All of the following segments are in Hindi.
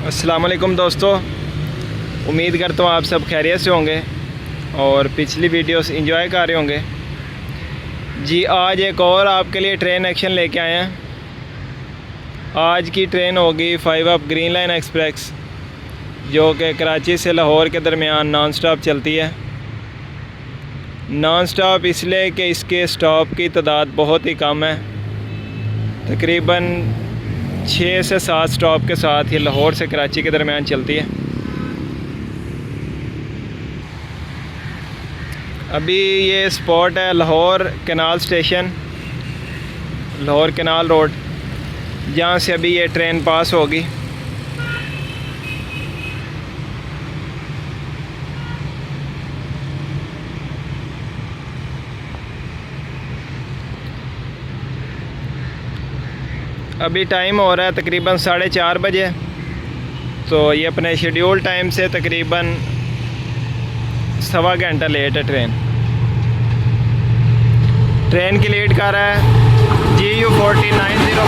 अस्सलाम वालेकुम दोस्तों, उम्मीद करता हूँ आप सब खैरियत से होंगे और पिछली वीडियोस एंजॉय कर रहे होंगे। जी आज एक और आपके लिए ट्रेन एक्शन लेके आए हैं। आज की ट्रेन होगी 5 अप ग्रीन लाइन एक्सप्रेस, जो कि कराची से लाहौर के दरमियान नॉन स्टॉप चलती है। नॉन स्टॉप इसलिए कि इसके स्टॉप की तादाद बहुत ही कम है, तकरीबन 6 से 7 स्टॉप के साथ ये लाहौर से कराची के दरमियान चलती है। अभी ये स्पॉट है Lahore canal station, Lahore canal road, जहाँ से अभी ये ट्रेन पास होगी। अभी टाइम हो रहा है तकरीबन 4:30 बजे, तो ये अपने शेड्यूल टाइम से तकरीबन सवा घंटा लेट है। ट्रेन की लीड कर रहा है GU 409040।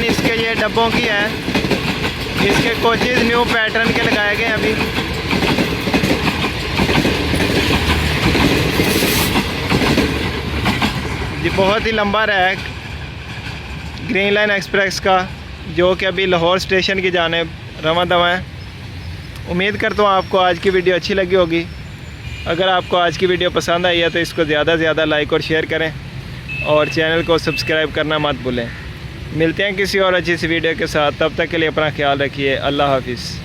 इसके ये डब्बों की है, इसके कोचेज़ न्यू पैटर्न के लगाए गए हैं। अभी ये बहुत ही लंबा रैक ग्रीन लाइन एक्सप्रेस का, जो कि अभी लाहौर स्टेशन की जानिब रवां दवा है। उम्मीद करता हूँ आपको आज की वीडियो अच्छी लगी होगी। अगर आपको आज की वीडियो पसंद आई है तो इसको ज़्यादा से ज़्यादा लाइक और शेयर करें और चैनल को सब्सक्राइब करना मत भूलें। मिलते हैं किसी और अच्छी सी वीडियो के साथ, तब तक के लिए अपना ख्याल रखिए। अल्लाह हाफिज़।